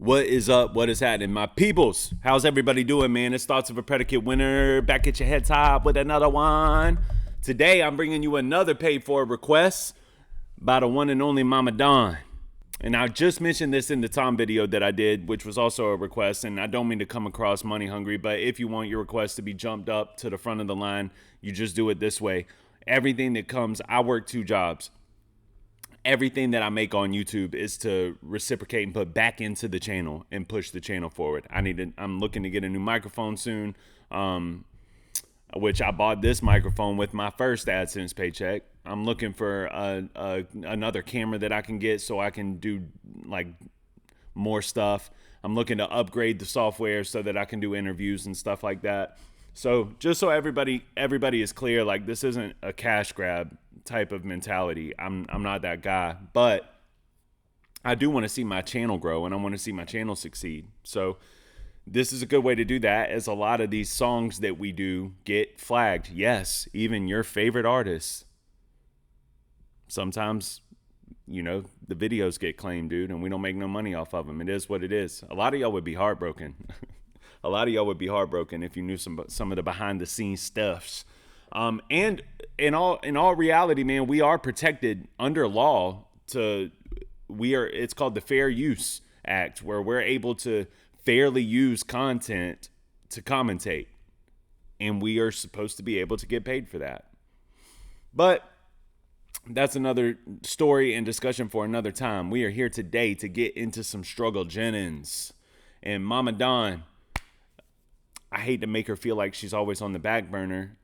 What is up? What is happening, my peoples? How's everybody doing, man? It's Thoughts of a Predicate Winner back at your head top with another one. Today, I'm bringing you another paid for request by the one and only Mama Don. And I just mentioned this in the Tom video that I did, which was also a request. And I don't mean to come across money hungry, but if you want your request to be jumped up to the front of the line, you just do it this way. Everything that comes, I work 2 jobs. Everything that I make on YouTube is to reciprocate and put back into the channel and push the channel forward. I'm looking to get a new microphone soon, which I bought this microphone with my first AdSense paycheck. I'm looking for another camera that I can get so I can do like more stuff. I'm looking to upgrade the software so that I can do interviews and stuff like that. So just so everybody is clear, like this isn't a cash grab type of mentality. I'm not that guy, but I do want to see my channel grow and I want to see my channel succeed. So this is a good way to do that, as a lot of these songs that we do get flagged. Yes, even your favorite artists. Sometimes, you know, the videos get claimed, dude, and we don't make no money off of them. It is what it is. A lot of y'all would be heartbroken. A lot of y'all would be heartbroken if you knew some of the behind the scenes stuffs. And in all reality, man, we are protected under law it's called the Fair Use Act, where we're able to fairly use content to commentate, and we are supposed to be able to get paid for that. But that's another story and discussion for another time. We are here today to get into some struggle Jennings. And Mama Don, I hate to make her feel like she's always on the back burner.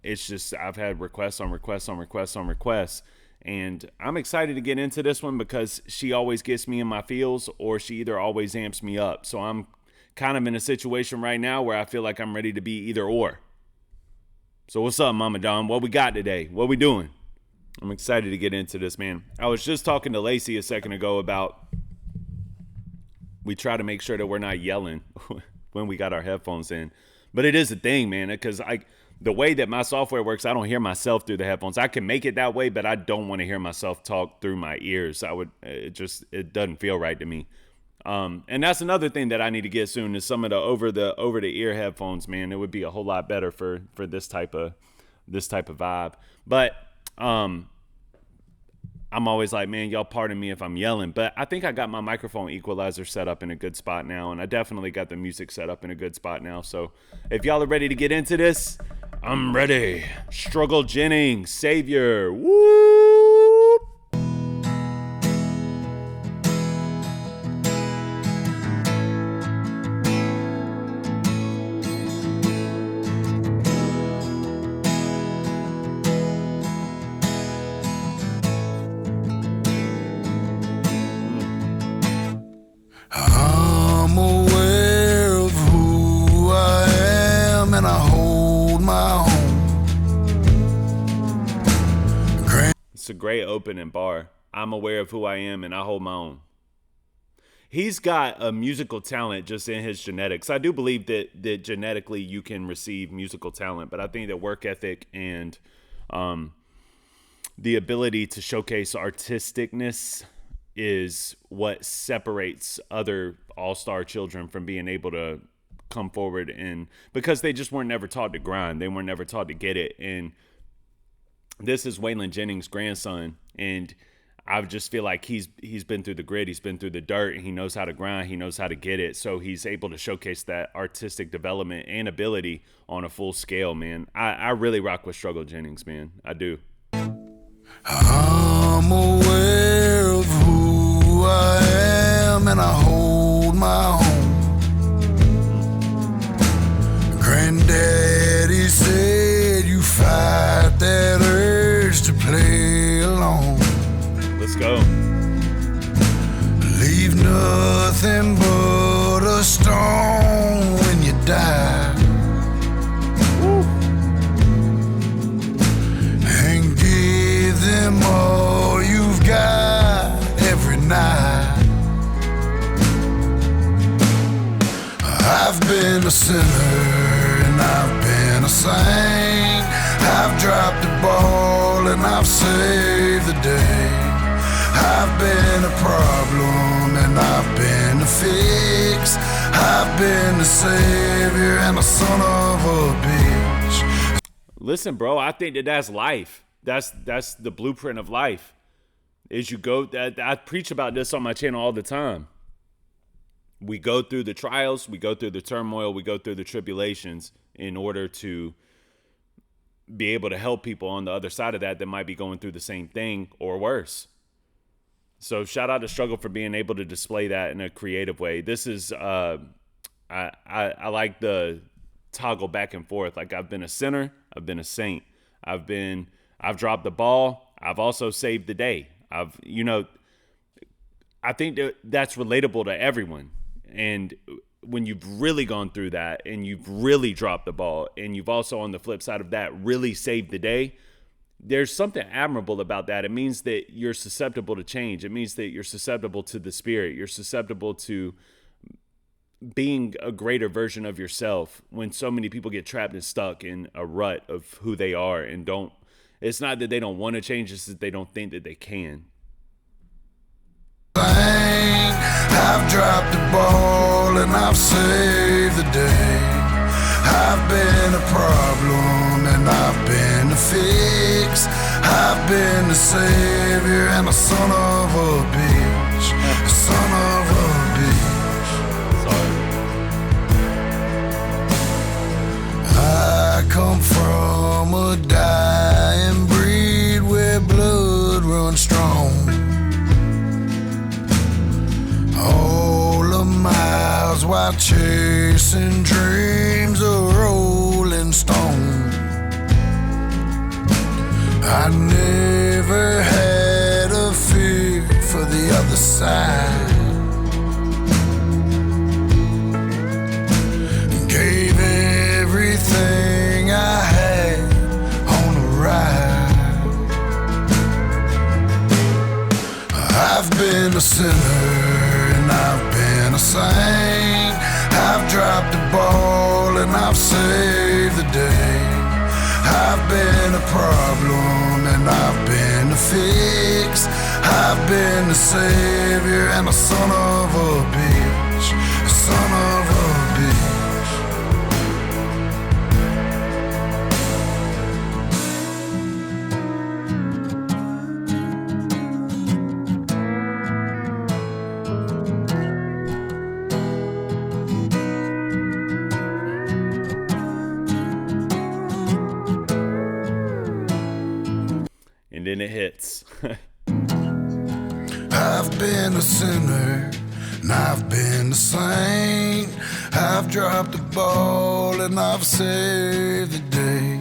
It's just I've had requests on requests on requests on requests. And I'm excited to get into this one because she always gets me in my feels, or she either always amps me up. So I'm kind of in a situation right now where I feel like I'm ready to be either or. So what's up, Mama Don? What we got today? What we doing? I'm excited to get into this, man. I was just talking to Lacey a second ago about we try to make sure that we're not yelling when we got our headphones in. But it is a thing, man, because the way that my software works, I don't hear myself through the headphones. I can make it that way, but I don't want to hear myself talk through my ears. It doesn't feel right to me. And that's another thing that I need to get soon, is some of the over the ear headphones, man. It would be a whole lot better for this type of vibe. But I'm always like, man, y'all pardon me if I'm yelling, but I think I got my microphone equalizer set up in a good spot now, and I definitely got the music set up in a good spot now. So if y'all are ready to get into this, I'm ready. Struggle Jennings, Savior. Woo! I'm aware of who I am, and I hold my own. It's a great opening bar. I'm aware of who I am and I hold my own. He's got a musical talent just in his genetics. I do believe that genetically you can receive musical talent, but I think that work ethic and the ability to showcase artisticness is what separates other all-star children from being able to come forward, and because they just weren't never taught to grind. They weren't never taught to get it. And this is Waylon Jennings' grandson, and I just feel like he's been through the grit, he's been through the dirt, and he knows how to grind, he knows how to get it. So he's able to showcase that artistic development and ability on a full scale, man. I really rock with Struggle Jennings, man. I do. I'm aware of who I am, and I hold my own. Granddaddy said you fight that urge to play alone. Let's go. Leave nothing but a stone when you die. Woo. And give them all you've got every night. I've been a sinner and I've been a saint. I've dropped the ball and I've saved the day. I've been a problem and I've been a fix. I've been the savior and the son of a bitch. Listen, bro, I think that's life. That's the blueprint of life. Is you go, I preach about this on my channel all the time. We go through the trials, we go through the turmoil, we go through the tribulations in order to be able to help people on the other side of that might be going through the same thing or worse. So shout out to Struggle for being able to display that in a creative way. This is, I like the toggle back and forth. Like, I've been a sinner, I've been a saint. I've dropped the ball. I've also saved the day. I think that's relatable to everyone. And when you've really gone through that and you've really dropped the ball and you've also, on the flip side of that, really saved the day, there's something admirable about that. It means that you're susceptible to change. It means that you're susceptible to the Spirit. You're susceptible to being a greater version of yourself when so many people get trapped and stuck in a rut of who they are and don't. It's not that they don't want to change, it's that they don't think that they can. I've dropped the ball and I've saved the day. I've been a problem and I've been the fix. I've been the savior and the son of a bitch. The son of a bitch. Sorry. I come from a dying breed where blood runs strong. All the miles while chasing dreams of rolling stone. I never had a fear for the other side. Gave everything I had on the ride. I've been a sinner, I've been a saint. I've dropped the ball and I've saved the day. I've been a problem and I've been the fix. I've been the savior and the son of a bitch. The son of a bitch. And then it hits. I've been a sinner, and I've been the saint. I've dropped the ball and I've saved the day.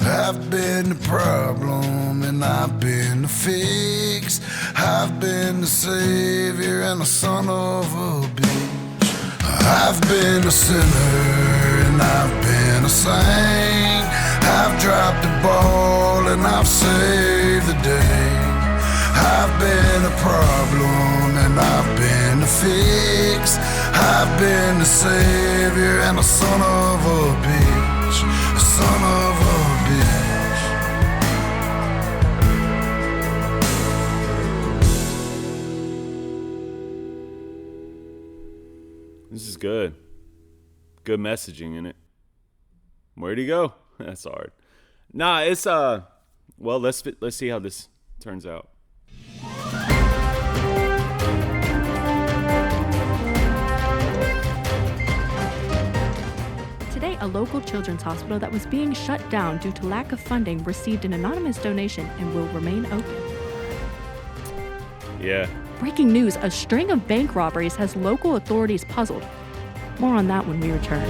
I've been the problem and I've been the fix. I've been the savior and the son of a bitch. I've been a sinner and I've been a saint. I've dropped the ball and I've saved the day. I've been a problem and I've been the fix. I've been the savior and the son of a bitch. The son of a bitch. This is good. Good messaging in it. Where'd he go? That's hard. Nah, it's well, let's see how this turns out. Today, a local children's hospital that was being shut down due to lack of funding received an anonymous donation and will remain open. Yeah. Breaking news, a string of bank robberies has local authorities puzzled. More on that when we return.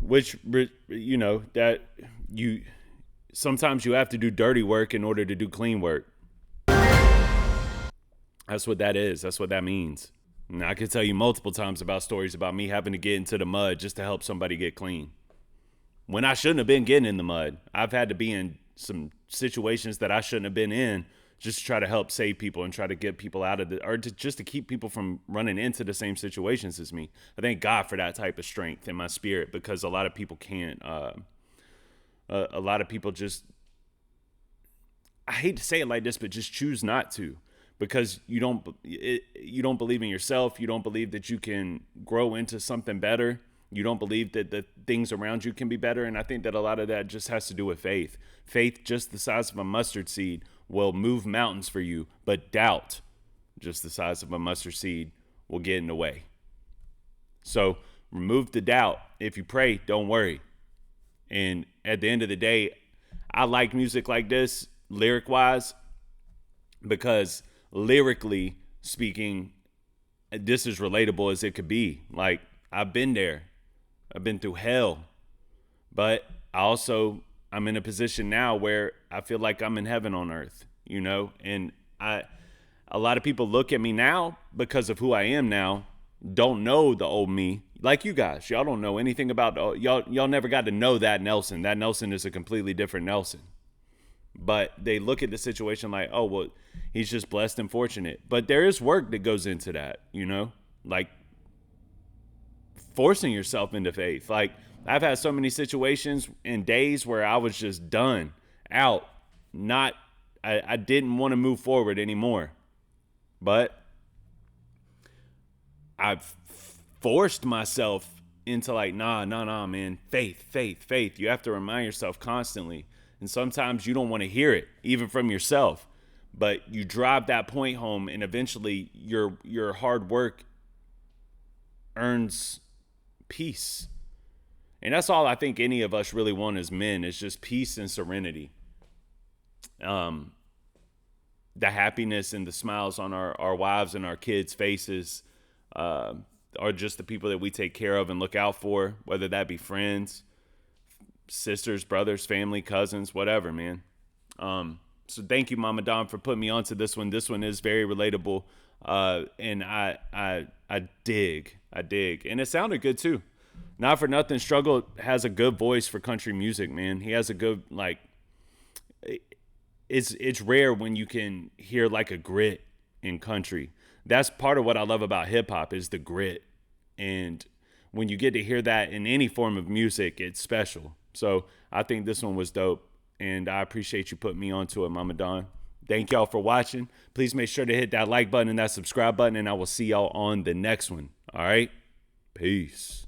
Which, you know, that you sometimes you have to do dirty work in order to do clean work. That's what that is. That's what that means. And I could tell you multiple times about stories about me having to get into the mud just to help somebody get clean. When I shouldn't have been getting in the mud. I've had to be in some situations that I shouldn't have been in just to try to help save people and try to get people out of the, or just to keep people from running into the same situations as me. I thank God for that type of strength in my spirit, because a lot of people can't, a lot of people just, I hate to say it like this, but just choose not to. because you don't believe in yourself. You don't believe that you can grow into something better. You don't believe that the things around you can be better. And I think that a lot of that just has to do with faith. Faith, just the size of a mustard seed, will move mountains for you. But doubt, just the size of a mustard seed, will get in the way. So remove the doubt. If you pray, don't worry. And at the end of the day, I like music like this, lyric-wise, because lyrically speaking, this is relatable as it could be. Like, I've been there. I've been through hell. But I'm in a position now where I feel like I'm in heaven on earth, you know? And a lot of people look at me now because of who I am now, don't know the old me. Like you guys, y'all don't know anything about, y'all never got to know that Nelson. That Nelson is a completely different Nelson. But they look at the situation like, oh, well, he's just blessed and fortunate. But there is work that goes into that, you know? Like, forcing yourself into faith. Like, I've had so many situations and days where I was just done, out, I didn't want to move forward anymore. But I've forced myself into like, nah, man, faith. You have to remind yourself constantly. And sometimes you don't want to hear it, even from yourself. But you drive that point home, and eventually your hard work earns peace. And that's all I think any of us really want as men, is just peace and serenity. The happiness and the smiles on our wives and our kids' faces are just the people that we take care of and look out for, whether that be friends, sisters, brothers, family, cousins, whatever, man. So thank you, Mama Don, for putting me onto this one. This one is very relatable. And I dig. And it sounded good too. Not for nothing, Struggle has a good voice for country music, man. He has a good, like, it's rare when you can hear like a grit in country. That's part of what I love about hip hop, is the grit. And when you get to hear that in any form of music, it's special. So I think this one was dope, and I appreciate you putting me onto it, Mama Don. Thank y'all for watching. Please make sure to hit that like button and that subscribe button, and I will see y'all on the next one. All right? Peace.